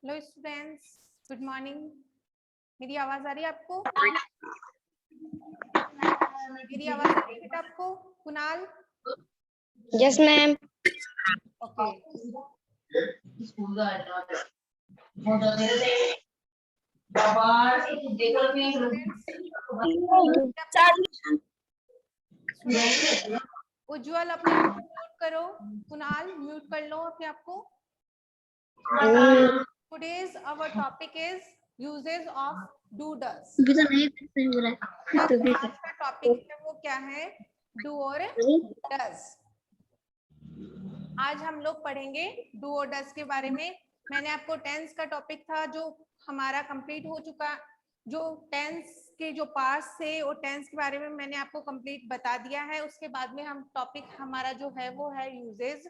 Hello students, good morning. मेरी आवाज आ रही है आपको? मेरी आवाज आ रही है बेटा आपको? Kunal? Yes ma'am. Okay. Ujjwal अपने आप को म्यूट करो। कुणाल म्यूट कर लो अपने आप को। Today's our topic is uses of do does। आज का टॉपिक है वो क्या है? डू और डज। आज हम लोग पढ़ेंगे डू और डज के बारे में। मैंने आपको टेंस का टॉपिक था जो हमारा कंप्लीट हो चुका, जो टेंस के जो पार्ट्स थे और टेंस के बारे में मैंने आपको कंप्लीट बता दिया है। उसके बाद में हम टॉपिक हमारा जो है वो है uses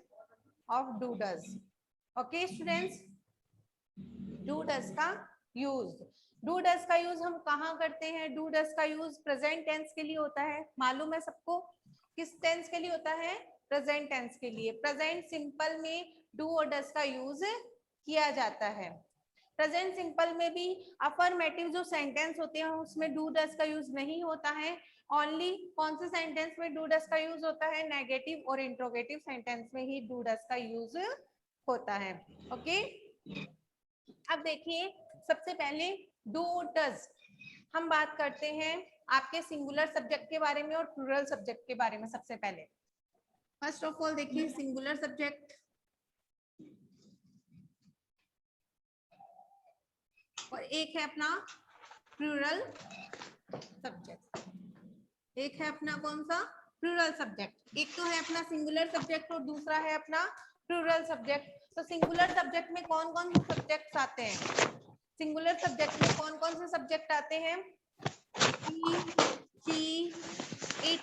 of do does. Okay students, do does का यूज। डू डज का यूज हम कहाँ करते हैं? डू डज का यूज प्रेजेंट टेंस के लिए होता है। मालूम है सबको किस टेंस के लिए होता है? प्रेजेंट टेंस के लिए। प्रेजेंट सिंपल में डू और डज का यूज किया जाता है। प्रेजेंट सिंपल में भी अफर्मेटिव जो सेंटेंस होते हैं उसमें डू डज का यूज नहीं होता है। ओनली कौन से सेंटेंस में डू डज का यूज होता है? नेगेटिव और इंट्रोगेटिव सेंटेंस में ही डू डज का यूज होता है। ओके, अब देखिए सबसे पहले डू डज हम बात करते हैं आपके सिंगुलर सब्जेक्ट के बारे में और प्लूरल सब्जेक्ट के बारे में। सबसे पहले फर्स्ट ऑफ ऑल देखिए सिंगुलर सब्जेक्ट और एक है अपना प्लूरल सब्जेक्ट। एक है अपना कौन सा? Plural subject. एक तो है अपना सिंगुलर सब्जेक्ट और दूसरा है अपना प्लूरल सब्जेक्ट। तो सिंगुलर सब्जेक्ट में कौन कौन से सब्जेक्ट्स आते हैं? सिंगुलर सब्जेक्ट में कौन कौन से सब्जेक्ट आते हैं? ही, शी, इट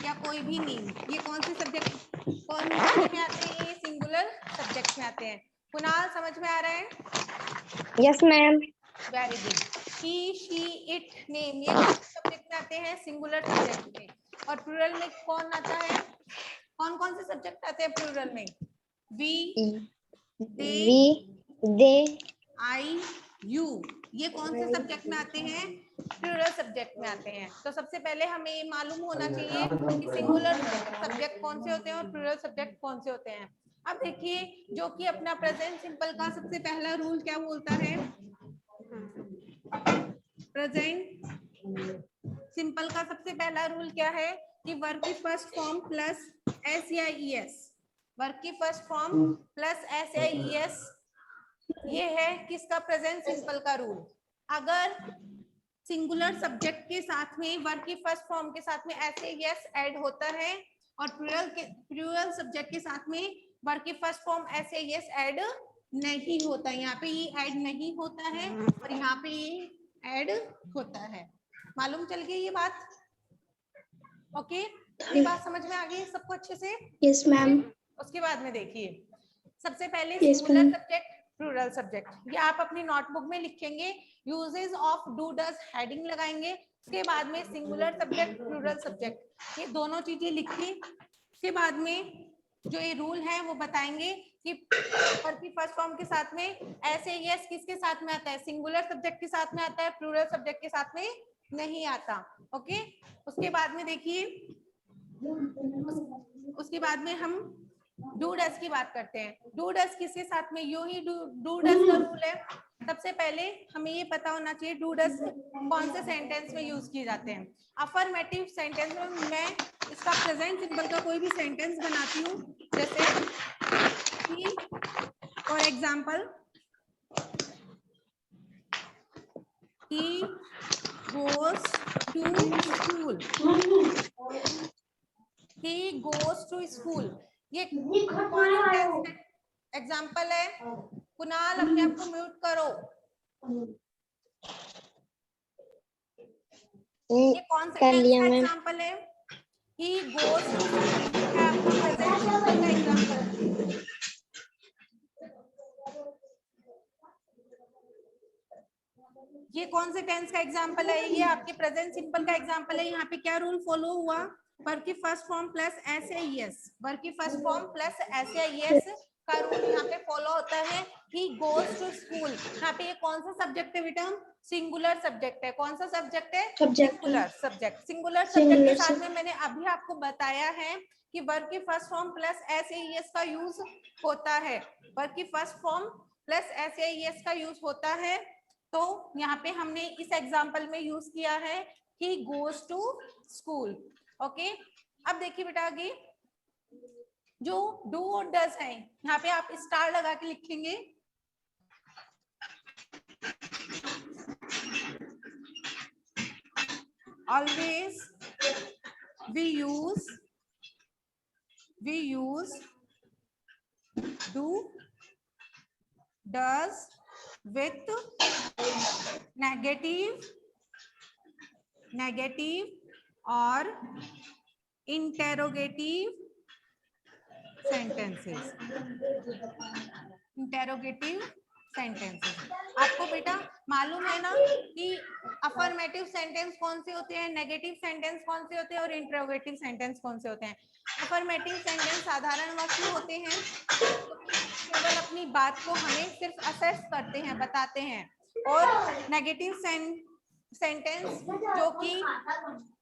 या कोई भी नेम। ये कौन से सब्जेक्ट कौन में आते हैं? ये सिंगुलर सब्जेक्ट में आते हैं। कुणाल समझ में आ रहा है? Yes ma'am. Very good. He, she, it, name ये कौन से सब्जेक्ट में आते हैं? सिंगुलर सब्जेक्ट में। और प्लूरल में कौन आता है? कौन कौन से सब्जेक्ट आते हैं प्लूरल में? वी, दे, आई, यू ये कौन से सब्जेक्ट में आते हैं? प्लूरल सब्जेक्ट में आते हैं। तो सबसे पहले हमें ये मालूम होना चाहिए कि सिंगुलर सब्जेक्ट कौन से होते हैं और प्लूरल सब्जेक्ट कौन से होते हैं। अब देखिए जो कि अपना प्रेजेंट सिंपल का सबसे पहला रूल क्या बोलता है? प्रेजेंट सिंपल का सबसे पहला रूल क्या है कि वर्ब की फर्स्ट फॉर्म प्लस एस या ई एस। वर्ब की फर्स्ट फॉर्म प्लस एस या ई एस, ये है किसका? प्रेजेंट सिंपल का रूल। अगर सिंगुलर सब्जेक्ट के साथ में वर्ब की फर्स्ट फॉर्म के साथ में ऐसे यस ऐड होता है और प्लूरल सब्जेक्ट के साथ में वर्ब की फर्स्ट फॉर्म ऐसे यस ऐड नहीं होता। यहाँ पे ये ऐड नहीं होता है और यहाँ पे ये ऐड होता है। मालूम चल गई ये बात? ओके, ये बात समझ में आ गई सबको अच्छे से? Yes ma'am. उसके बाद में देखिए सबसे पहले सिंगुलर सब्जेक्ट प्लूरल सब्जेक्ट ये आप अपनी नोटबुक में लिखेंगे। Uses of do does heading लगाएंगे। उसके बाद में सिंगुलर सब्जेक्ट प्लूरल सब्जेक्ट ये दोनों चीजें लिखी। उसके बाद में जो ये रूल है वो बताएंगे कि वर्ब की फर्स्ट फॉर्म के साथ में ऐसे यस किसके साथ में आता है? सिंगुलर सब्जेक्ट के साथ में आता है, प्लूरल सब्जेक्ट के साथ में नहीं आता। ओके, उसके बाद में देखिए उसके बाद में हम डू डज की बात करते हैं। डू डज किसके साथ में? यूं ही डू डज का रूल है। सबसे पहले हमें ये पता होना चाहिए डू डज कौन से सेंटेंस में यूज किए जाते हैं। अफर्मेटिव सेंटेंस में मैं इसका प्रेजेंट सिंपल का कोई भी सेंटेंस बनाती हूँ, जैसे for example he goes to school। he goes to school ये कौन एग्जाम्पल है? कुणाल अपने आप को म्यूट करो। ये कौन सा टेंस का एग्जाम्पल है? he goes to school है आपका प्रेजेंट सिंपल का एग्जाम्पल। ये कौन से टेंस का एग्जाम्पल है? ये आपके प्रेजेंट सिंपल का एग्जाम्पल है। यहाँ पे क्या रूल फॉलो हुआ? वर्ब की फर्स्ट फॉर्म प्लस एस या यस। वर्ब की फर्स्ट फॉर्म प्लस एस या यस का रूल यहाँ पे फॉलो होता है, ही गोज टू स्कूल। यहाँ पे ये कौन सा सब्जेक्ट है बेटा? सिंगुलर सब्जेक्ट है। कौन सा सब्जेक्ट है? Singular subject. सिंगुलर सब्जेक्ट के साथ में मैंने अभी आपको बताया है कि वर्ब की first form plus S A S का यूज होता है। वर्ब की first form plus S A S का यूज होता है। तो यहाँ पे हमने इस एग्जाम्पल में यूज किया है he goes to school. Okay, अब देखिए बेटा आगे जो डू और डज है, यहाँ पे आप स्टार लगा के लिखेंगे। Always we use do, does with negative और interrogative sentences। आपको बेटा मालूम है ना कि अफर्मेटिव सेंटेंस कौन से होते हैं, नेगेटिव सेंटेंस कौन से होते हैं और इंटरोगेटिव सेंटेंस कौन से होते हैं। अफर्मेटिव सेंटेंस साधारण वाक्य होते हैं, केवल अपनी बात को हमें सिर्फ असेस करते हैं, बताते हैं। और नेगेटिव सेंटेंस जो कि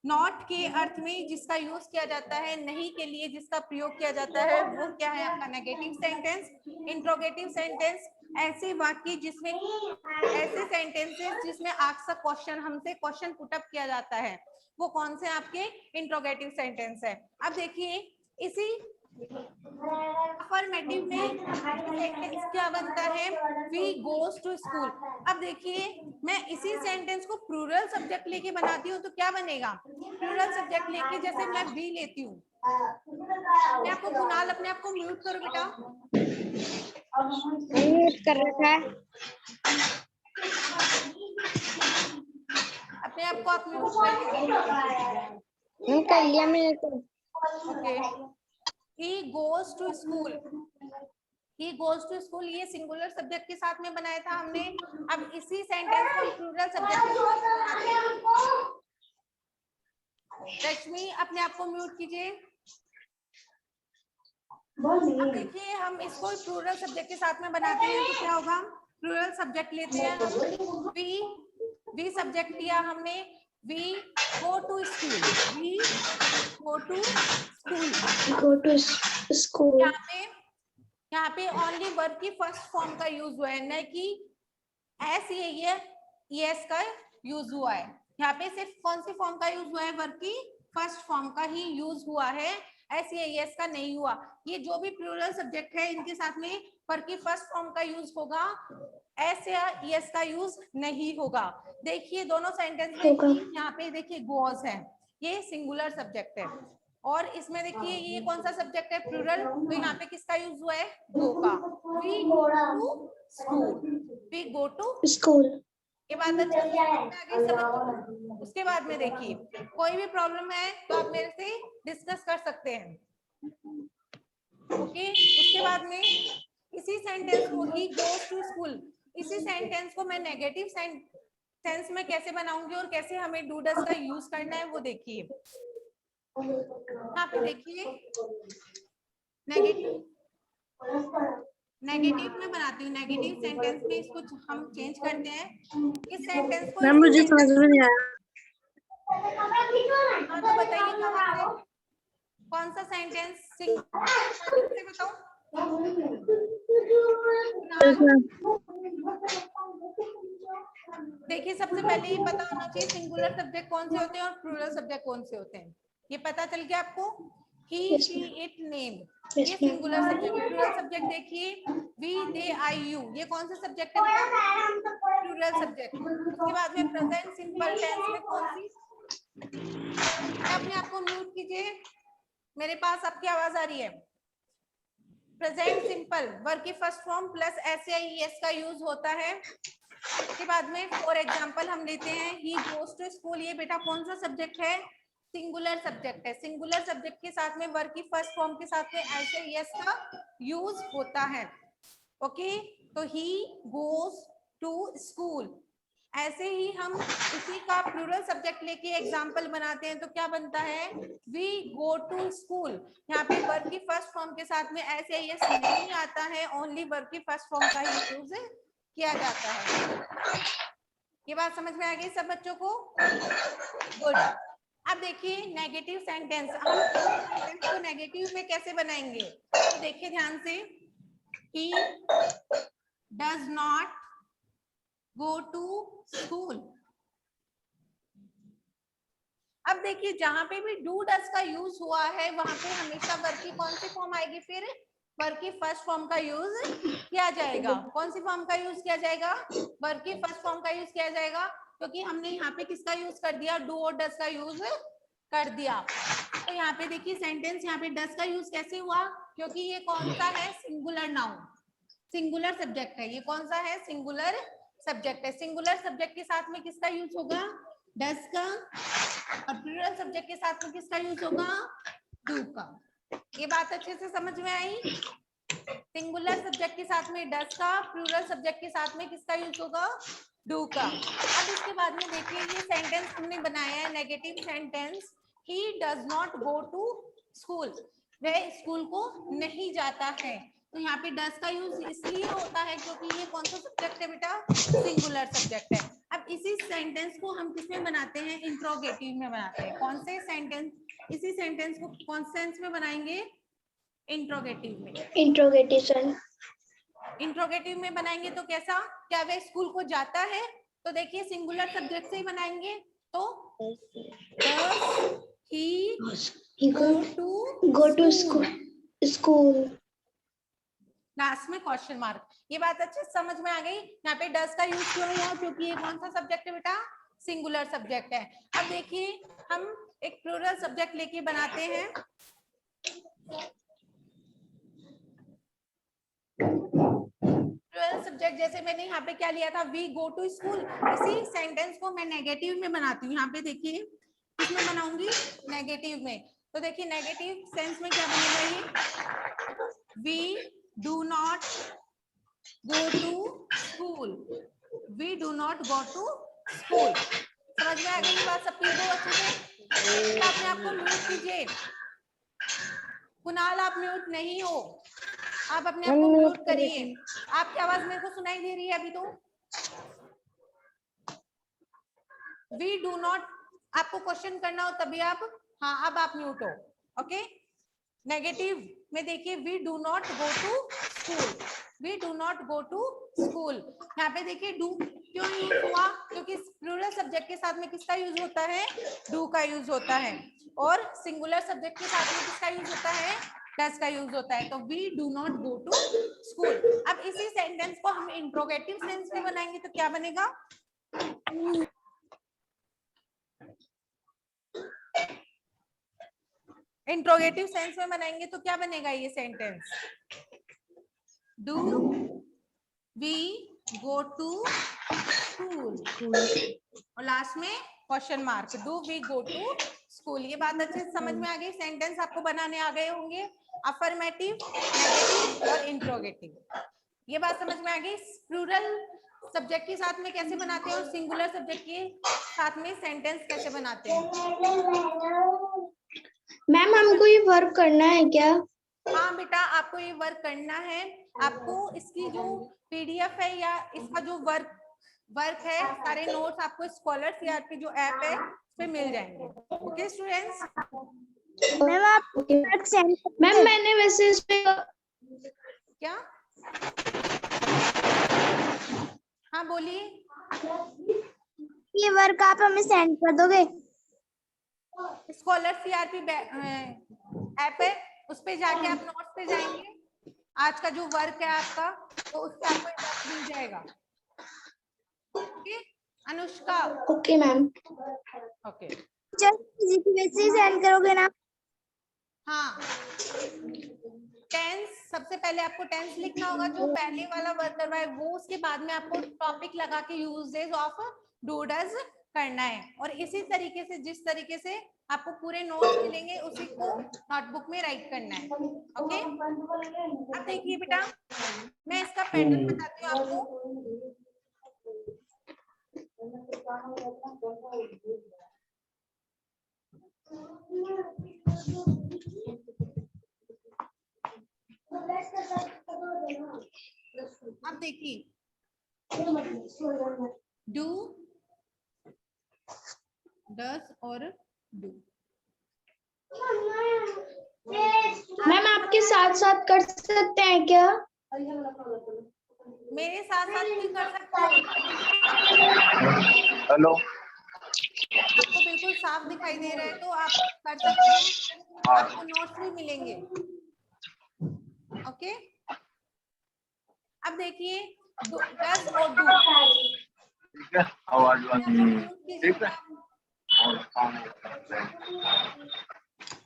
नॉट के अर्थ में जिसका यूज किया जाता है, नहीं के लिए जिसका प्रयोग किया जाता है, वो क्या है आपका नेगेटिव सेंटेंस। इंट्रोगेटिव सेंटेंस ऐसे वाक्य जिसमें ऐसे सेंटेंसेस जिसमें आस्क अ क्वेश्चन, हमसे क्वेश्चन पुट अप किया जाता है, वो कौन से आपके इंट्रोगेटिव सेंटेंस है। अब देखिए इसी अफर्मेटिव में सेंटेंस क्या बनता है, वी गोज टू स्कूल। अब देखिए मैं इसी सेंटेंस को प्लूरल सब्जेक्ट लेके बनाती हूँ तो क्या बनेगा, प्लूरल सब्जेक्ट लेके जैसे मैं वी लेती हूँ। मैं आपको कुणाल अपने आप को म्यूट करो बेटा। म्यूट कर रखा है। अपने आप को आप म्यूट कर लिया मैंने तो। Okay, he goes to school, he goes to school ये सिंगुलर सब्जेक्ट के साथ में बनाया था हमने। अब इसी सेंटेंस को प्लूरल सब्जेक्ट रश्मि अपने आप को म्यूट कीजिए। अब देखिए हम इसको प्लूरल सब्जेक्ट के साथ में बनाते हैं तो क्या होगा, प्लूरल सब्जेक्ट लेते हैं हम, वी सब्जेक्ट लिया हमने, we go to school, we go to school. यहाँ पे ओनली वर्ब की फर्स्ट फॉर्म का यूज हुआ है, न कि एस एस का यूज हुआ है। यहाँ पे सिर्फ कौन सी फॉर्म का यूज हुआ है, वर्ब की फर्स्ट फॉर्म का ही यूज हुआ है, एस का नहीं हुआ। ये जो भी प्लूरल सब्जेक्ट है इनके साथ में वर्ब की फर्स्ट फॉर्म का यूज होगा, एस या एस का यूज नहीं होगा। देखिए दोनों सेंटेंस में यहाँ पे देखिए गोज है, ये सिंगुलर सब्जेक्ट है, और इसमें देखिए ये कौन सा सब्जेक्ट है, प्लूरल, तो यहाँ पे किसका यूज हुआ है, गो का। We go to school, we go to school. ये बात अच्छे से आगे समझ। उसके बाद में देखिए कोई भी प्रॉब्लम है तो आप मेरे से डिस्कस कर सकते हैं। ओके, उसके बाद में इसी सेंटेंस को ही गोस टू स्कूल, इसी सेंटेंस को मैं नेगेटिव सेंस में कैसे बनाऊंगी और कैसे हमें डू डज का यूज करना है वो देखिए। यहाँ पे देखिए नेगेटिव में बनाती हूँ, नेगेटिव सेंटेंस में इसको हम चेंज करते हैं। इस सेंटेंस को मैम मुझे समझ में नहीं आया। हाँ तो बताइए कहाँ से, कौन सा सेंटेंस से बताओ। देखिए सबसे पहले ये पता होना चाहिए सिंगुलर सब्जेक्ट कौन से होते हैं और प्लूरल सब्जेक्ट कौन से होते हैं। ये पता चल गया आपको, ही शी इट नेम, ये सिंगुलर सब्जेक्ट। प्लूरल सब्जेक्ट देखिए वी दे आई यू, ये कौन सा सब्जेक्ट है, प्लूरल सब्जेक्ट। उसके बाद में प्रेजेंट सिंपल टेंस में कौन सी, अपने आप को म्यूट कीजिए, मेरे पास आपकी आवाज आ रही है। प्रेजेंट सिंपल वर्ब की फर्स्ट फॉर्म प्लस एस या एस का यूज होता है। उसके बाद में फॉर एग्जांपल हम लेते हैं ही गोस टू स्कूल, ये बेटा कौन सा सब्जेक्ट है, सिंगुलर सब्जेक्ट है। सिंगुलर सब्जेक्ट के साथ में वर्ब की फर्स्ट फॉर्म के साथ में एस या एस का यूज होता है। ओके, तो ही गोस टू स्कूल, ऐसे ही हम उसी का प्लूरल सब्जेक्ट लेके एग्जाम्पल बनाते हैं तो क्या बनता है, वी गो टू स्कूल। यहाँ पे वर्ब की फर्स्ट फॉर्म के साथ में ऐसे यस नहीं आता है, ओनली वर्ब की फर्स्ट फॉर्म का ही यूज किया जाता है। ये बात समझ में आ गई सब बच्चों को? गुड। अब देखिए नेगेटिव सेंटेंस, हम सेंटेंस को नेगेटिव में कैसे बनाएंगे, तो देखिए ध्यान से, he does not go to school। अब देखिए जहां पे भी डू डस का यूज हुआ है वहां पे हमेशा वर्ब की कौन सी फॉर्म आएगी, फिर वर्ब की फर्स्ट फॉर्म का यूज किया जाएगा। कौन सी फॉर्म का यूज किया जाएगा, वर्ब की फर्स्ट फॉर्म का यूज किया जाएगा, क्योंकि हमने यहाँ पे किसका यूज कर दिया, डू और डस का यूज कर दिया। तो यहाँ पे देखिए सेंटेंस, यहाँ पे डस का यूज कैसे हुआ, क्योंकि ये कौन सा है, सिंगुलर नाउन, सिंगुलर सब्जेक्ट है। ये कौन सा है, सिंगुलर सब्जेक्ट है। सिंगुलर सब्जेक्ट के साथ में किसका यूज होगा, डस का, और प्लूरल सब्जेक्ट के साथ में किसका यूज होगा, डू का। ये बात अच्छे से समझ में आई? सिंगुलर सब्जेक्ट के साथ में डस का, प्लूरल सब्जेक्ट के साथ में किसका यूज होगा, डू का। अब इसके बाद में देखिए ये सेंटेंस हमने बनाया है negative sentence, he does not go to school, वह स्कूल को नहीं जाता है। तो यहाँ पे डस का यूज इसलिए होता है क्योंकि ये कौन सा सब्जेक्ट है बेटा, सिंगुलर सब्जेक्ट है। अब इसी सेंटेंस को हम किसमें बनाते हैं, इंट्रोगेटिव में बनाते हैं। कौन से सेंटेंस, इसी सेंटेंस को कौन से सेंस में बनाएंगे, इंट्रोगेटिव में। इंट्रोगेटिव इंट्रोगेटिव में बनाएंगे तो कैसा, क्या वह स्कूल को जाता है, तो देखिए सिंगुलर सब्जेक्ट से ही बनाएंगे, तो does he go to school. Last में क्वेश्चन मार्क। ये बात अच्छे समझ में आ गई? यहाँ पे डस का यूज क्यों हुआ, क्योंकि ये कौन सा सब्जेक्ट है बेटा, सिंगुलर सब्जेक्ट है। अब देखिए हम एक प्लूरल सब्जेक्ट लेके बनाते हैं। प्लूरल सब्जेक्ट जैसे मैंने यहाँ पे क्या लिया था, वी गो टू स्कूल, इसी सेंटेंस को मैं नेगेटिव में बनाती हूँ। यहाँ पे देखिए किसमें बनाऊंगी, नेगेटिव में। तो देखिए नेगेटिव सेंस में क्या बनेगा ये, we do not go to school, we do not go to school. समझ में आ गई ये बात सबकी को अच्छे से? आपने आपको म्यूट कीजिए, कुणाल आप म्यूट नहीं हो, आप अपने आप को म्यूट करिए। आपकी आवाज मेरे को सुनाई दे रही है अभी? तो वी डू नॉट, आपको क्वेश्चन करना हो तभी आप, हाँ अब आप म्यूट हो, ओके। नेगेटिव में देखिए we do not go to school, we do not go to school. यहाँ पे देखिए डू क्यों यूज हुआ, क्योंकि प्लूरल सब्जेक्ट के साथ में किसका यूज होता है, डू का यूज होता है, और सिंगुलर सब्जेक्ट के साथ में किसका यूज होता है, डस का यूज होता है। तो we do not go to school. अब इसी सेंटेंस को हम इंट्रोगेटिव सेंस में बनाएंगे तो क्या बनेगा, इंट्रोगेटिव सेंस में बनाएंगे तो क्या बनेगा ये sentence, do we go to school, और लास्ट में question mark, do we go to school. ये बात अच्छे से समझ में आ गई? सेंटेंस आपको बनाने आ गए होंगे, अफर्मेटिव, नेगेटिव और इंट्रोगेटिव। ये बात समझ में आ गई? प्लूरल सब्जेक्ट के साथ में कैसे बनाते हैं और सिंगुलर सब्जेक्ट के साथ में सेंटेंस कैसे बनाते हैं। मैम हमको ये वर्क करना है क्या? हाँ बेटा आपको ये वर्क करना है, आपको इसकी जो पीडीएफ है या इसका जो वर्क है, सारे नोट्स आपको स्कॉलर सीआरपी जो ऐप है उस पे मिल जाएंगे। Okay students? मैम आप वर्क सेंड, मैम मैंने वैसे इस पे क्या, हाँ बोलिए। ये वर्क आप हमें सेंड कर दोगे? स्कॉलर सीआरपी ऐप है, उस पे जाके आप नोट्स पे जाएंगे, आज का जो वर्क है आपका, तो उस पे आपको वर्क मिल जाएगा। Okay Anushka? Okay ma'am. Okay वैसे ही सेंड करोगे ना? हाँ, टेंस सबसे पहले आपको टेंस लिखना होगा, जो पहले वाला वर्क करवा है वो, उसके बाद में आपको टॉपिक लगा के यूजेज ऑफ डू डज करना है। और इसी तरीके से, जिस तरीके से आपको पूरे नोट्स मिलेंगे उसी को नोटबुक में राइट करना है। ओके अब देखिए बेटा, मैं इसका पैटर्न बताती हूँ आपको। अब देखिए डू, डस और डू। मैम आपके साथ साथ कर सकते हैं क्या? मेरे साथ साथ भी कर सकते हैं। हेलो, आपको बिल्कुल साफ दिखाई दे रहा है तो आप कर सकते हैं, आपको नोट्स भी मिलेंगे। ओके, अब देखिए डस और डू। ठीक है, आवाज ठीक है,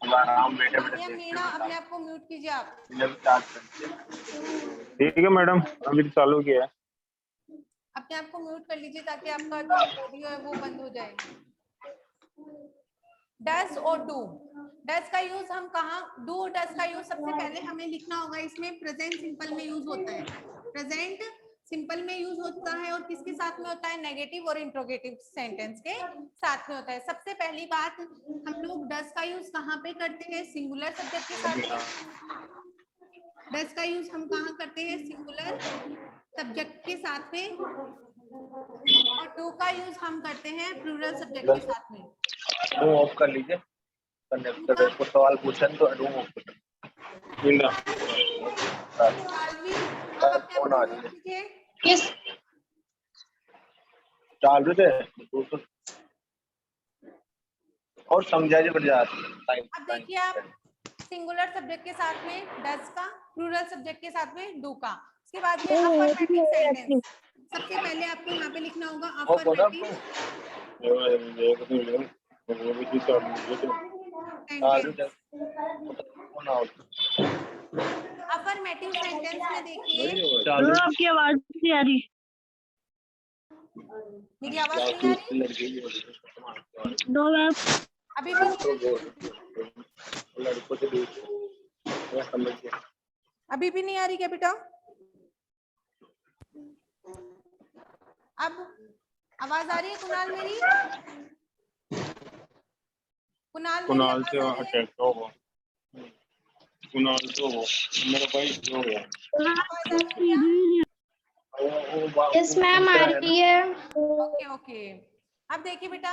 आराम बैठे मीणा अपने आप को म्यूट कीजिए आप। ठीक है मैडम, अभी तो चालू किया है। अपने आप को म्यूट कर लीजिए ताकि आपका जो ऑडियो है वो बंद हो जाए। डस और डू, डस का यूज हम कहाँ, डू और डस का यूज सबसे पहले हमें लिखना होगा। इसमें प्रेजेंट सिंपल में यूज होता है, प्रेजेंट सिंपल में यूज होता है और किसके साथ में होता है, नेगेटिव और इंट्रोगेटिव सेंटेंस के साथ में होता है। सबसे पहली बात, हम लोग डस का यूज कहाँ पे करते हैं, सिंगुलर सब्जेक्ट के साथ में। डस का यूज हम कहाँ करते हैं, सिंगुलर सब्जेक्ट के साथ में, और डू का यूज हम करते हैं प्लूरल सब्जेक्ट के साथ में। रूम ऑफ कर लीजिए, कंडक्टर को सवाल पूछन तो रूम ऑफ कर लीजिए। किस चालू थे और समझाइए बढ़िया। अब देखिए आप सिंगुलर सब्जेक्ट के साथ में डस का, प्लूरल सब्जेक्ट के साथ में डू का। इसके बाद में अफर्मेटिव सेंटेंस, सबसे पहले आपको यहाँ पे लिखना होगा अफर्मेटिव सेंटेंस। अफर्मेटिव सेंटेंस में देखिए, आपकी आवाज नहीं आ रही। मेरी आवाज नहीं आ रही अभी भी? अभी भी नहीं आ रही क्या बेटा? अब आवाज आ रही है कुणाल मेरी? कुणाल से अटैक हो, कुणाल तो मेरा भाई हो गया। यस मैम आ रही है। ओके ओके, अब देखिए बेटा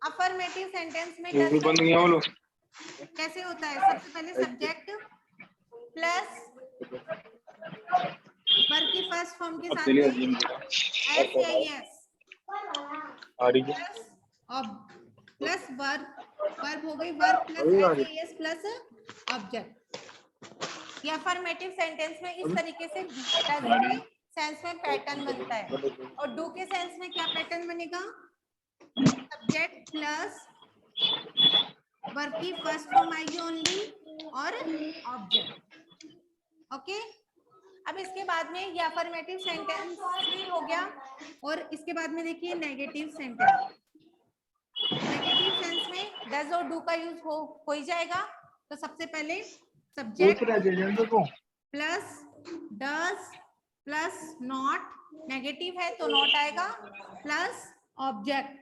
अफर्मेटिव सेंटेंस में कैसे होता है, सबसे पहले सब्जेक्ट प्लस वर्ब की फर्स्ट फॉर्म के साथ में एस या एस प्लस वर्ब, वर्ब हो गई वर्ब प्लस एस या एस प्लस ऑब्जेक्ट। ये अफर्मेटिव सेंटेंस में इस तरीके से डज के सेंस में पैटर्न बनता है, और डू के सेंस में क्या पैटर्न बनेगा, सब्जेक्ट प्लस वर्ब की फर्स्ट फॉर्म आएगी ओनली और ऑब्जेक्ट। ओके, अब इसके बाद में ये अफर्मेटिव सेंटेंस हो गया, और इसके बाद में देखिए नेगेटिव सेंटेंस। नेगेटिव सेंस में डज और डू का यूज हो ही जाएगा। तो सबसे पहले subject plus does plus not, negative है तो नॉट आएगा, प्लस ऑब्जेक्ट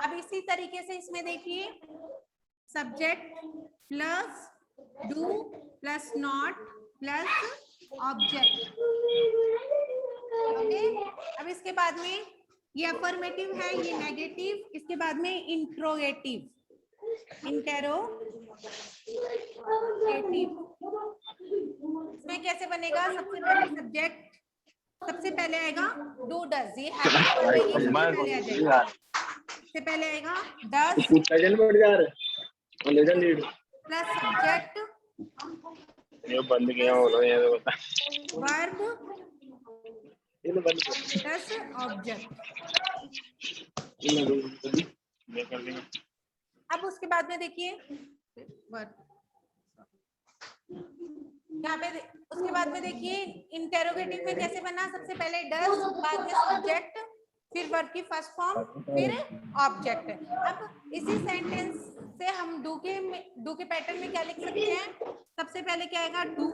अब इसी तरीके से इसमें देखिए subject plus do plus not plus object. Okay, अब इसके बाद में ये अफर्मेटिव है, ये नेगेटिव, इसके बाद में इंट्रोगेटिव, इसमें कैसे बनेगा, सबसे पहले सब्जेक्ट, सबसे पहले आएगा डू डज, ये सबसे पहले आएगा डज प्लस सब्जेक्ट बंद किया वर्ब प्लस ऑब्जेक्ट। अब उसके बाद में देखिए यहाँ पे, उसके बाद में देखिए इंटेरोगेटिव में कैसे बना, सबसे पहले डज, बाद में सब्जेक्ट, फिर वर्ब की फर्स्ट फॉर्म, फिर ऑब्जेक्ट। अब इसी सेंटेंस से हम डू के पैटर्न में क्या लिख सकते हैं, सबसे पहले क्या आएगा, do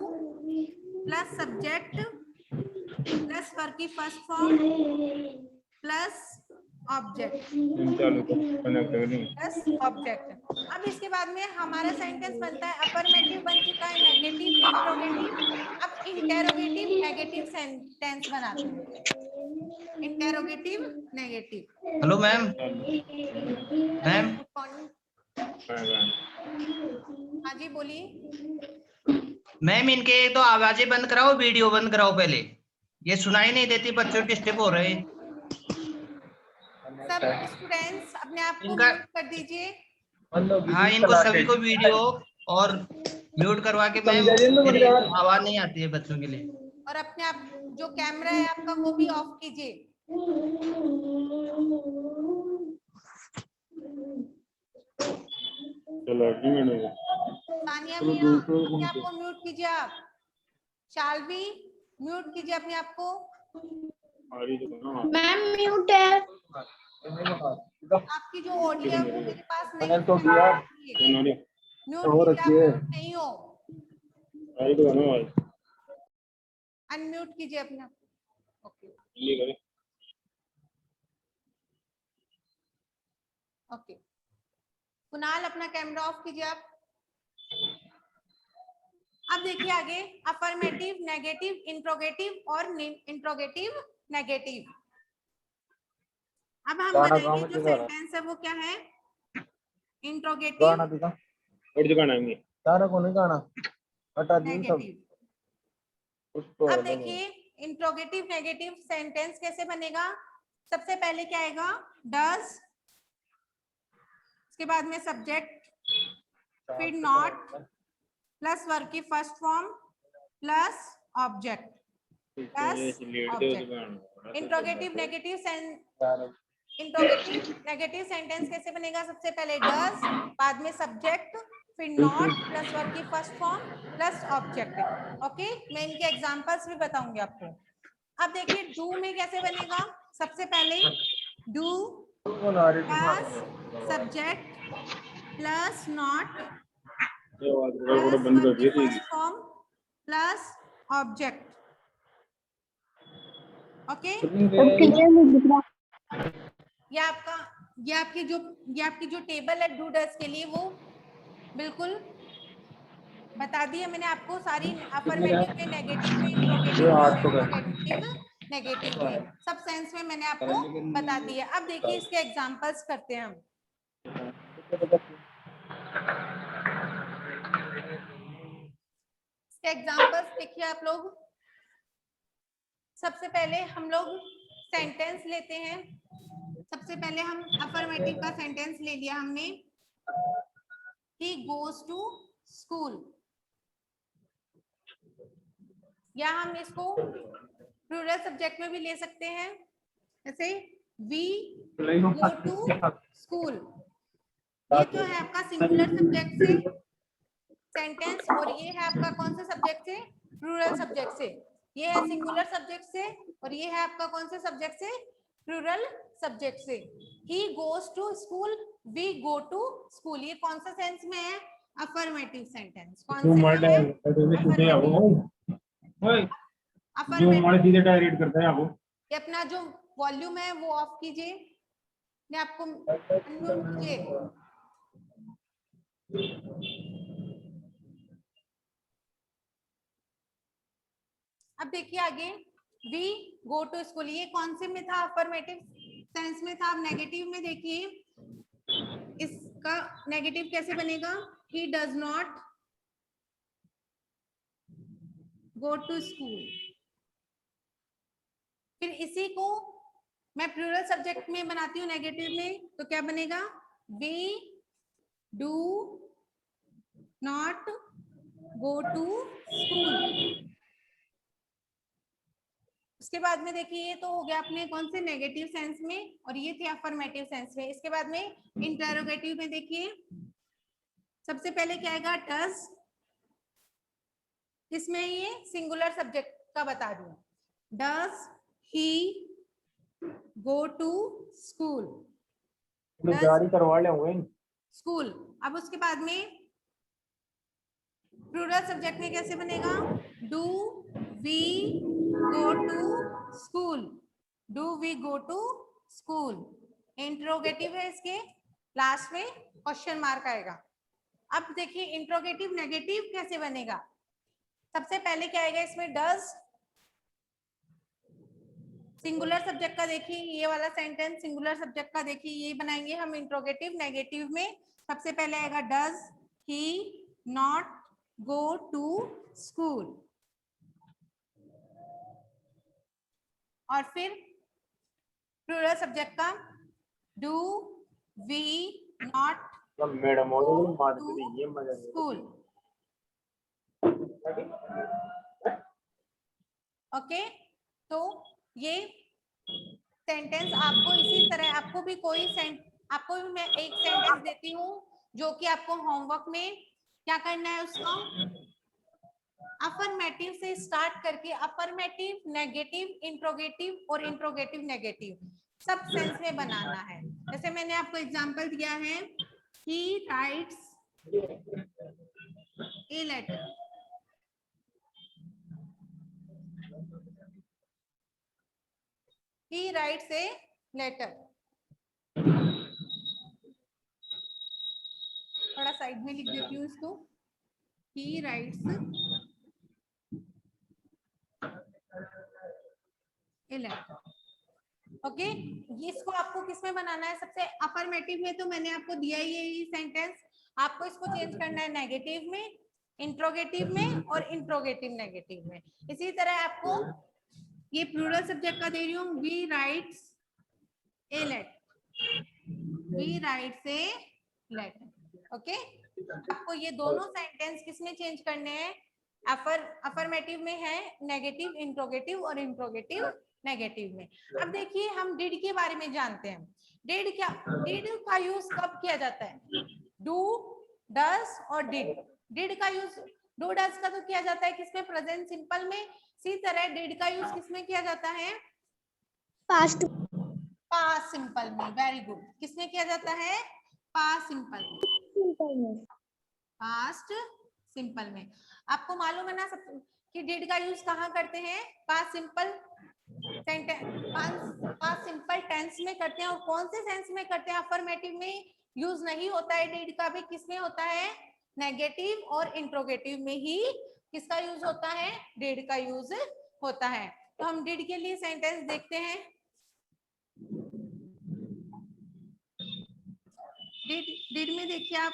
plus subject plus verb की first form plus object plus object. अब इसके बाद में हमारा सेंटेंस बनता है, अफर्मेटिव बन चुका है, नेगेटिव, इंट्रोगेटिव। अब इंटेरोगेटिव नेगेटिव सेंटेंस बनाते हैं, interrogative negative. Hello ma'am. Ma'am हाँ जी बोलिए। मैम, इनके तो आवाजें बंद कराओ, वीडियो बंद कराओ पहले, ये सुनाई नहीं देती, बच्चों डिस्टर्ब हो रहे हैं। सब स्टूडेंट्स अपने आप को इनका म्यूट कर दीजिए। हाँ, इनको सभी को वीडियो और म्यूट करवा के मैम, मेरी आवाज नहीं आती है बच्चों के लिए। और अपने आप जो कैमरा है आपका वो भी ऑफ कीजिए। तानिया मिया अपने आप को म्यूट कीजिए। आप शालवी म्यूट कीजिए अपने आप को। मैम म्यूट है। आपकी जो ऑडियो है वो मेरे पास नहीं मैंने तो है। किया म्यूट कीजिए, आप नहीं हो। अनम्यूट कीजिए अपने आप को। ओके ओके, कुणाल अपना कैमरा ऑफ कीजिए आप। अब देखिए आगे, अफर्मेटिव, नेगेटिव, इंट्रोगेटिव और इंट्रोगेटिव नेगेटिव। अब हम बनाएंगे जो सेंटेंस है वो क्या है, इंट्रोगेटिव नेगेटिव। अब देखिए इंट्रोगेटिव नेगेटिव सेंटेंस कैसे बनेगा। सबसे पहले क्या आएगा, डज, उसके बाद में सब्जेक्ट, फिर नॉट, प्लस वर्ब की first form plus object plus object. Interrogative negative sentence कैसे बनेगा, सबसे पहले डज, बाद में सब्जेक्ट, फिर नॉट, प्लस वर्ब की first form plus object. Okay, मैं इनके एग्जांपल्स भी बताऊंगी आपको। अब देखिए डू में कैसे बनेगा, सबसे पहले do plus subject plus not plus verb की first form plus object. Okay, ये आपकी जो टेबल है डू डज के लिए वो बिल्कुल बता दी है मैंने आपको सारी, अफर्मेटिव में, नेगेटिव में, इंट्रोगेटिव में और इंट्रोगेटिव नेगेटिव में, सब सेंस में मैंने आपको बता दी है। अब देखिए इसके एग्जांपल्स करते हैं हम। इसके एग्जांपल्स देखिए आप लोग। सबसे पहले हम लोग सेंटेंस लेते हैं। सबसे पहले हम अफर्मेटिव का सेंटेंस ले लिया हमने, ही गोज टू स्कूल, या हम इसको प्लूरल सब्जेक्ट में भी ले सकते हैं, जैसे वी गो टू स्कूल। ये तो है आपका सिंगुलर सब्जेक्ट से सेंटेंस, और ये है आपका कौन से सब्जेक्ट से, प्लूरल सब्जेक्ट से। ये है सिंगुलर सब्जेक्ट से और ये है आपका कौन से सब्जेक्ट से, प्लूरल सब्जेक्ट से। He goes to school, we go to school, ये कौन सा सेंस में है, अफर्मेटिव सेंटेंस। कौन से में है, ये अपना जो वॉल्यूम है वो ऑफ कीजिए, मैं आपको अनम्यूट कीजिए। अब देखिए आगे, वी गो टू स्कूल, ये कौन से में था, अफर्मेटिव सेंस में था। अब नेगेटिव में देखिए इसका नेगेटिव कैसे बनेगा, he does not go to school. फिर इसी को मैं प्लूरल सब्जेक्ट में बनाती हूँ नेगेटिव में, तो क्या बनेगा, we do not go to school. उसके बाद में देखिए ये तो हो गया अपने कौन से, नेगेटिव सेंस में, और ये थे अफर्मेटिव सेंस में। इसके बाद में इंटरोगेटिव में देखिए सबसे पहले क्या आएगा, डज, इसमें ये सिंगुलर सब्जेक्ट का बता दूं, does he go to school, जारी करवा ले होंगे स्कूल। अब उसके बाद में प्लूरल सब्जेक्ट में कैसे बनेगा, do we go to school, do we go to school. Interrogative है, इसके लास्ट में क्वेश्चन मार्क आएगा। अब देखिए इंट्रोगेटिव नेगेटिव कैसे बनेगा। सबसे पहले क्या आएगा इसमें, डज। सिंगुलर सब्जेक्ट का देखिए ये वाला सेंटेंस, सिंगुलर सब्जेक्ट का देखिए ये बनाएंगे हम इंट्रोगेटिव नेगेटिव में। सबसे पहले आएगा does he not go to school, और फिर प्लूरल सब्जेक्ट का do we not madam go to school. Okay, तो ये सेंटेंस आपको इसी तरह, आपको भी मैं एक सेंटेंस देती हूँ जो कि आपको होमवर्क में क्या करना है, उसको अफर्मेटिव से स्टार्ट करके अफर्मेटिव, नेगेटिव, इंट्रोगेटिव और इंट्रोगेटिव नेगेटिव सब सेंस में बनाना है। जैसे मैंने आपको एग्जांपल दिया है, he writes a letter. He writes a letter। थोड़ा साइड में लिख देती हूँ इसको। He writes a letter। Okay, इसको आपको किस में बनाना है, सबसे अफर्मेटिव में तो मैंने आपको दिया ही है ये सेंटेंस। आपको इसको चेंज करना है नेगेटिव में, इंट्रोगेटिव में और इंट्रोगेटिव नेगेटिव में। इसी तरह आपको ये प्लूरल सब्जेक्ट का दे रही हूँ, we writes a letter, we writes a letter. Okay, आपको ये दोनों सेंटेंस किसमें चेंज करने हैं, अफर्मेटिव में है, नेगेटिव इंट्रोगेटिव और इंट्रोगेटिव नेगेटिव में। अब देखिए हम डिड के बारे में जानते हैं। डिड का यूज कब किया जाता है, डू, डज और डिड। डिड का यूज डू डज का तो किया जाता है किसमें, प्रेजेंट सिंपल में। इसी तरह डिड का यूज किसमें किया जाता है, पास्ट सिंपल में। वेरी गुड, किसमें किया जाता है, पास्ट सिंपल में, पास्ट सिंपल में। आपको मालूम है ना सब कि डिड का यूज कहाँ करते हैं, पास्ट सिंपल टेंस में करते हैं। और कौन से सेंस में करते हैं, अफर्मेटिव में यूज नहीं होता है डिड का भी, किसमें होता है, नेगेटिव और इंट्रोगेटिव में ही किसका यूज होता है, डिड का यूज होता है। तो हम डिड के लिए सेंटेंस देखते हैं। डिड में देखिए आप,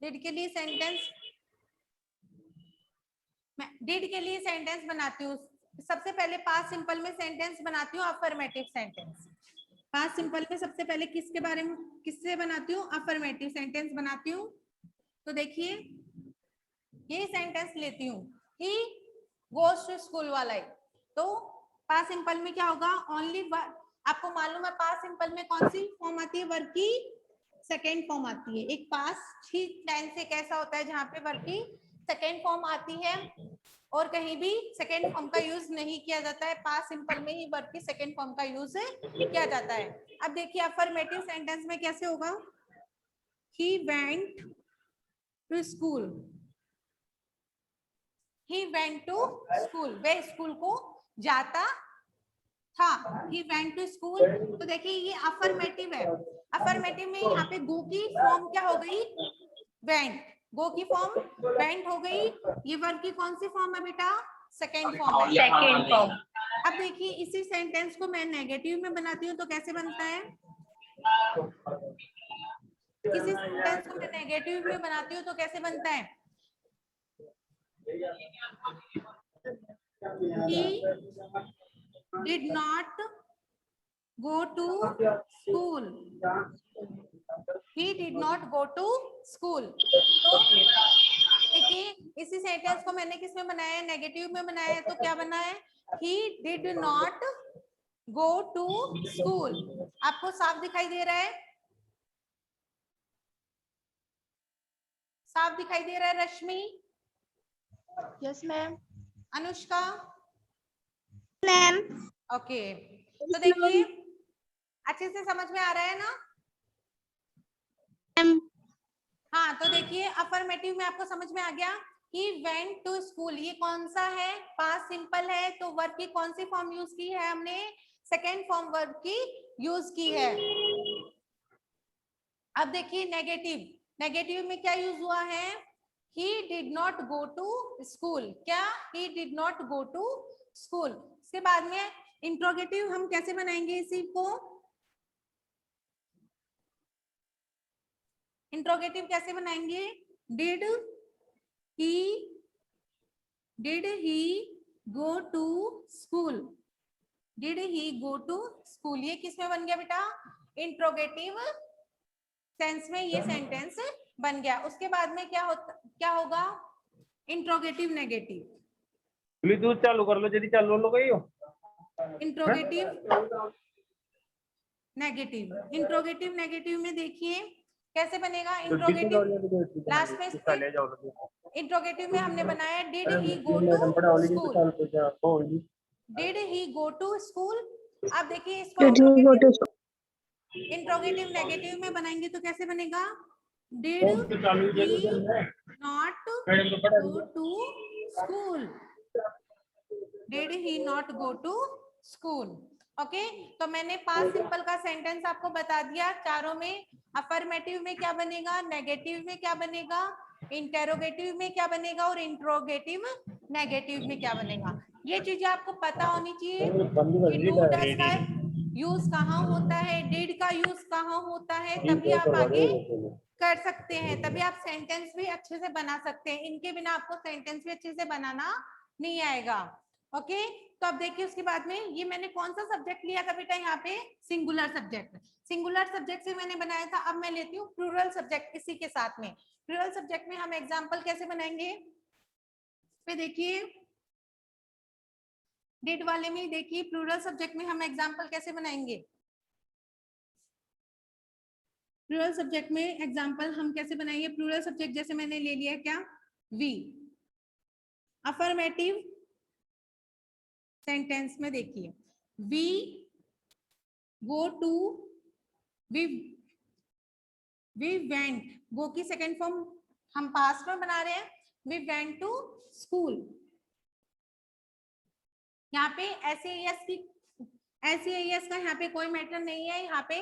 डिड के लिए सेंटेंस, मैं डिड के लिए सेंटेंस बनाती हूँ। सबसे पहले पास्ट सिंपल में सेंटेंस बनाती हूँ अफर्मेटिव सेंटेंस। पास्ट सिंपल में सबसे पहले किसके बारे में, किससे बनाती हूँ, अफर्मेटिव सेंटेंस बनाती हूँ। तो देखिए ये सेंटेंस लेती हूँ, ही गोस टू स्कूल वाला है। तो पास्ट सिंपल में क्या होगा, ओनली, आपको मालूम है पास्ट सिंपल में कौन सी फॉर्म आती है, वर्ब की सेकेंड फॉर्म आती है। एक पास्ट ही टेंस एक ऐसा होता है जहाँ पे वर्ब की सेकेंड फॉर्म आती है और कहीं भी सेकेंड फॉर्म का यूज नहीं किया जाता है, पास्ट सिंपल में ही वर्ब की सेकेंड फॉर्म का यूज किया जाता है। अब देखिए अफर्मेटिव सेंटेंस में कैसे होगा, he went to school, he went to school, वह स्कूल को जाता था, he went to school। तो देखिए ये अफर्मेटिव है। अफर्मेटिव में यहाँ पे गो की फॉर्म क्या हो गई, went, गो की फॉर्म went हो गई। ये वर्ब की कौन सी फॉर्म है बेटा, सेकेंड फॉर्म है, सेकेंड फॉर्म। अब देखिए इसी सेंटेंस को मैं नेगेटिव में बनाती हूँ तो कैसे बनता है, किसी सेंटेंस को मैं नेगेटिव में बनाती हूँ तो कैसे बनता है, he did not go to school, he did not go to school। तो देखिए इसी सेंटेंस को मैंने किस में बनाया है, नेगेटिव में बनाया है। तो क्या बना है, he did not go to school। आपको साफ दिखाई दे रहा है, साफ दिखाई दे रहा है Rashmi? Yes ma'am. Anushka? Ma'am okay, तो देखिए अच्छे से समझ में आ रहा है ना? हाँ, तो देखिए अफर्मेटिव में आपको समझ में आ गया, ही वेंट टू स्कूल, ये कौन सा है? पास्ट सिंपल है, तो वर्ब की कौन सी फॉर्म यूज की है हमने? सेकेंड फॉर्म वर्ब की यूज की है। अब देखिए नेगेटिव, नेगेटिव में क्या यूज हुआ है? he did not go to school, क्या? he did not go to school। इसके बाद में इंट्रोगेटिव हम कैसे बनाएंगे इसी को? इंट्रोगेटिव कैसे बनाएंगे? did he go to school, did he go to school, ये किस में बन गया बेटा? इंट्रोगेटिव सेंस में ये सेंटेंस बन गया। उसके बाद में क्या होगा? इंट्रोगेटिव नेगेटिव, ब्लूटूथ चालू कर लो, जल्दी चालू लो गई हो। इंट्रोगेटिव नेगेटिव, इंट्रोगेटिव नेगेटिव में देखिए कैसे बनेगा? इंट्रोगेटिव लास्ट में, इंट्रोगेटिव में हमने बनाया did he go to school, did he go to school. अब देखिए इसको इंट्रोगेटिव नेगेटिव में बनाएंगे तो कैसे बनेगा? Did he not go to school, did he not go to school. Okay, तो मैंने पास्ट सिंपल का सेंटेंस आपको बता दिया चारों में। अफर्मेटिव में क्या बनेगा, नेगेटिव में क्या बनेगा, इंटेरोगेटिव में क्या बनेगा और इंट्रोगेटिव नेगेटिव में क्या बनेगा। ये चीजें आपको पता होनी चाहिए कि डू डज का यूज कहाँ होता है, डिड का यूज कहाँ होता है, तभी आप आगे कर सकते हैं, तभी आप सेंटेंस भी अच्छे से बना सकते हैं। इनके बिना आपको सेंटेंस भी अच्छे से बनाना नहीं आएगा। ओके, तो अब देखिए उसके बाद में ये मैंने कौन सा सब्जेक्ट लिया था बेटा? यहाँ पे सिंगुलर सब्जेक्ट, सिंगुलर सब्जेक्ट से मैंने बनाया था। अब मैं लेती हूँ प्लूरल सब्जेक्ट इसी के साथ में। प्लूरल सब्जेक्ट में हम एग्जाम्पल कैसे बनाएंगे? पे देखिए डिड वाले में देखिए प्लूरल सब्जेक्ट में हम एग्जाम्पल कैसे बनाएंगे? प्लूरल सब्जेक्ट में एग्जाम्पल हम कैसे बनाएंगे? प्लूरल सब्जेक्ट जैसे मैंने ले लिया क्या? वी। अफर्मेटिव सेंटेंस में देखिए we go to, we went, go की सेकेंड फॉर्म हम पास्ट में बना रहे हैं, वी वेंट टू स्कूल। यहाँ पे एस का यहाँ पे कोई मैटर नहीं है, यहाँ पे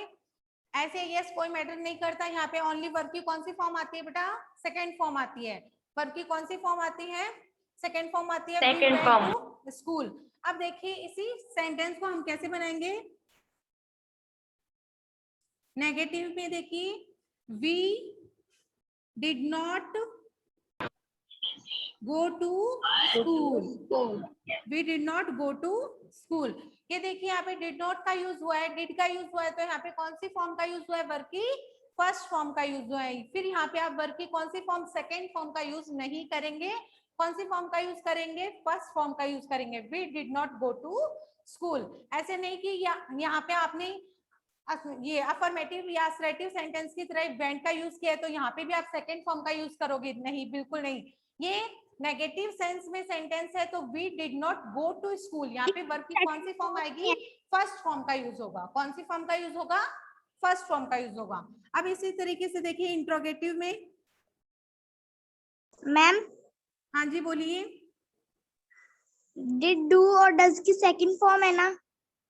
एस कोई मैटर नहीं करता। यहाँ पे ओनली वर्ब की कौन सी फॉर्म आती है बेटा? सेकेंड फॉर्म आती है। वर्ब की कौन सी फॉर्म आती है? सेकेंड फॉर्म आती है, सेकेंड फॉर्म स्कूल। अब देखिए इसी सेंटेंस को हम कैसे बनाएंगे? नेगेटिव में देखिए we did not go to school, we did not go to school. ये देखिए यहाँ पे डिड नॉट का यूज हुआ है, डिड का यूज हुआ है, तो यहाँ पे कौन सी फॉर्म का यूज हुआ है? वर्ब की फर्स्ट फॉर्म का यूज हुआ है। फिर यहाँ पे आप वर्ब की कौन सी फॉर्म? सेकेंड फॉर्म का यूज नहीं करेंगे। कौन सी फॉर्म का यूज करेंगे? फर्स्ट फॉर्म का यूज करेंगे। We did not go to school. ऐसे नहीं कि यहाँ पे आपने ये अफर्मेटिव या असर्टिव सेंटेंस की तरह वेंट का यूज किया है तो यहाँ पे भी आप सेकेंड फॉर्म का यूज करोगे? नहीं, बिल्कुल नहीं। ये नेगेटिव सेंस में सेंटेंस है तो we did not go to school, यहाँ पे वर्ब की कौन सी फॉर्म आएगी? फर्स्ट फॉर्म का यूज होगा। कौन सी फॉर्म का यूज होगा? फर्स्ट फॉर्म का यूज होगा। अब इसी तरीके से देखिए इंट्रोगेटिव में। मैम हाँ जी बोलिए। डिड, डू और डज की सेकंड फॉर्म है ना?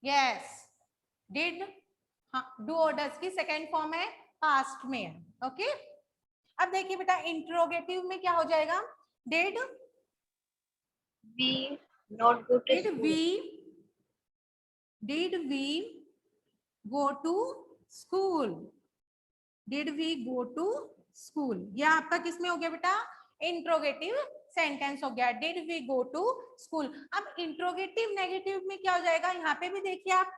यस, डिड, हाँ, डू और डज की सेकंड फॉर्म है, पास्ट में है। ओके, अब देखिए बेटा इंट्रोगेटिव में क्या हो जाएगा? Did we not go to, did we go to school, did we go to school. यह आपका किसमें हो गया बेटा? इंट्रोगेटिव सेंटेंस हो गया, did we go to school. अब इंट्रोगेटिव नेगेटिव में क्या हो जाएगा? यहाँ पे भी देखिए आप,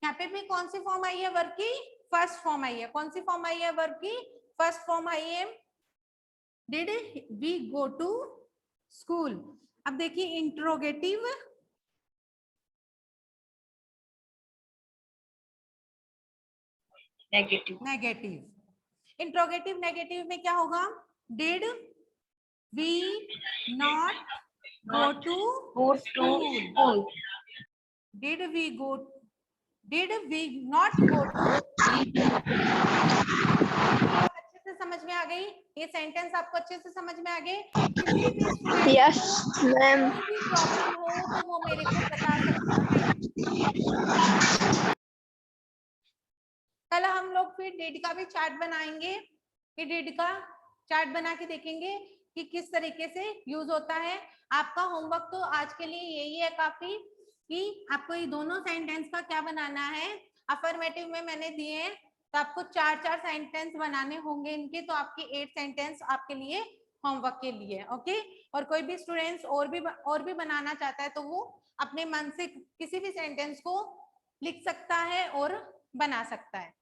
यहाँ पे भी कौन सी फॉर्म आई है? वर्ब की फर्स्ट फॉर्म आई है। कौन सी फॉर्म आई है? वर्ब की फर्स्ट फॉर्म आई है, did we go to school. अब देखिए इंट्रोगेटिव नेगेटिव, इंट्रोगेटिव नेगेटिव में क्या होगा? Did we not go to school, did we not go to. अच्छे से समझ में आ गई ये सेंटेंस आपको अच्छे से समझ में आ गए? किसी भी स्टूडेंट Yes, को ma'am. कोई भी प्रॉब्लम हो तो वो मेरे को बता सकता है। कल हम लोग फिर डेट का भी चार्ट बनाएंगे, कि डेट का चार्ट बना के देखेंगे कि किस तरीके से यूज होता है। आपका होमवर्क तो आज के लिए यही है काफी, कि आपको ये दोनों सेंटेंस का क्या बनाना है। अफर्मेटिव में मैंने दिए हैं, तो आपको 4-4 सेंटेंस बनाने होंगे इनके, तो आपकी 8 सेंटेंस आपके लिए होमवर्क के लिए। ओके, और कोई भी स्टूडेंट्स और भी बनाना चाहता है तो वो अपने मन से किसी भी सेंटेंस को लिख सकता है और बना सकता है।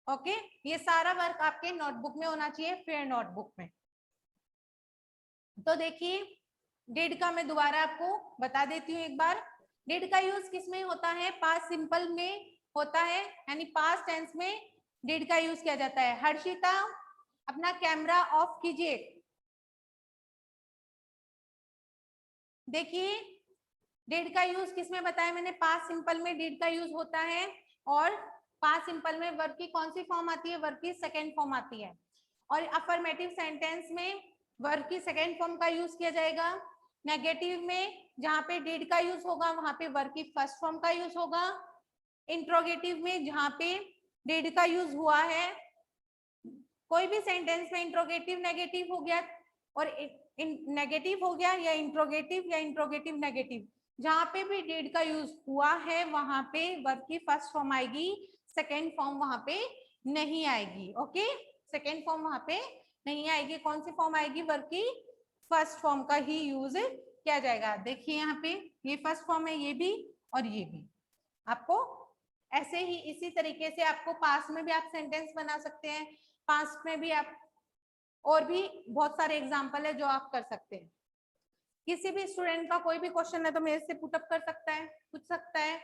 ओके, ये सारा वर्क आपके नोटबुक में होना चाहिए, फेयर नोटबुक में। तो देखिए, डिड का मैं दोबारा आपको बता देती हूँ एक बार। डिड का यूज किस में होता है? पास्ट सिंपल में होता है, यानी पास्ट टेंस में डिड का यूज किया जाता है। हर्षिता, अपना कैमरा ऑफ कीजिए। देखिए, डिड का यूज किस में बताया मैंने? पास्ट सिंपल में डिड का यूज होता है, और पास्ट सिंपल में वर्ब की कौन सी फॉर्म आती है? वर्ब की सेकेंड फॉर्म आती है। और अफर्मेटिव सेंटेंस में वर्ब की सेकेंड फॉर्म का यूज किया जाएगा। नेगेटिव में जहां पे डिड का यूज होगा वहां पे वर्ब की फर्स्ट फॉर्म का यूज होगा। इंट्रोगेटिव में जहां पे डिड का यूज हुआ है, कोई भी सेंटेंस में इंट्रोगेटिव नेगेटिव हो गया और नेगेटिव हो गया, या इंट्रोगेटिव नेगेटिव, जहां पे भी डिड का यूज हुआ है वहां पे वर्ब की फर्स्ट फॉर्म आएगी, सेकेंड फॉर्म वहां पे नहीं आएगी। ओके, सेकेंड फॉर्म वहां पे नहीं आएगी। कौन सी फॉर्म आएगी? वर्ब की फर्स्ट फॉर्म का ही यूज किया जाएगा। देखिए यहाँ पे ये फर्स्ट फॉर्म है, ये भी और ये भी। आपको ऐसे ही इसी तरीके से आपको पास्ट में भी आप सेंटेंस बना सकते हैं, पास्ट में भी आप, और भी बहुत सारे एग्जाम्पल है जो आप कर सकते हैं। किसी भी स्टूडेंट का कोई भी क्वेश्चन है तो मेरे से पुटअप कर सकता है, पूछ सकता है।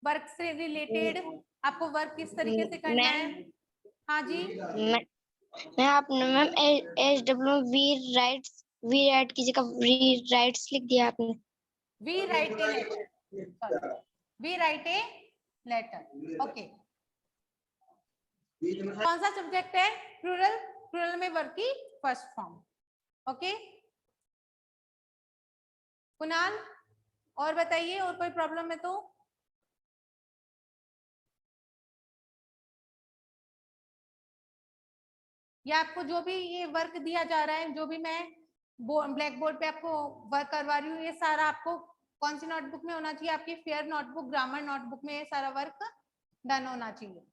वर्क से रिलेटेड आपको वर्क किस तरीके से करना है? हाँ जी, मैं आपने मैम वी राइट की जगह वी राइट्स लिख दिया आपने। We write a letter, we write a letter. Okay, कौन सा सब्जेक्ट है? प्लूरल, प्लूरल में वर्ब की फर्स्ट फॉर्म। ओके कुणाल, और बताइए, और कोई प्रॉब्लम है तो? या आपको जो भी ये वर्क दिया जा रहा है, जो भी मैं ब्लैक बोर्ड पे आपको वर्क करवा रही हूँ, ये सारा आपको कौन सी नोटबुक में होना चाहिए? आपकी फेयर नोटबुक, ग्रामर नोटबुक में ये सारा वर्क डन होना चाहिए।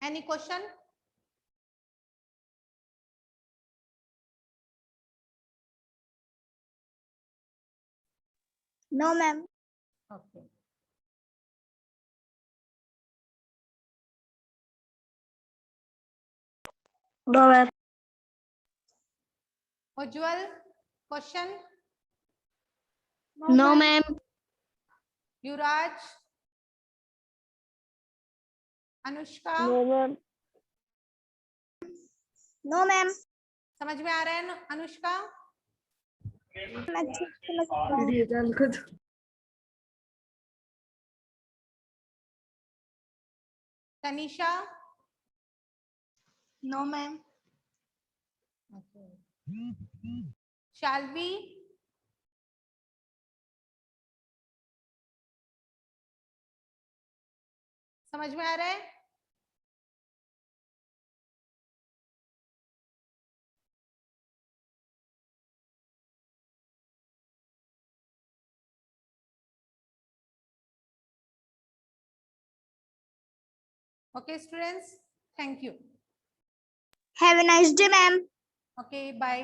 Any question? No ma'am. Okay, no ma'am. Ujjwal, question? No ma'am. Yuvraj, Anushka? No ma'am. No ma'am. समझ में आ रहा है अनुष्का? तनीषा? No ma'am. शाल्वी? समझ में आ रहा है? Okay students, thank you. Have a nice day ma'am. Okay bye.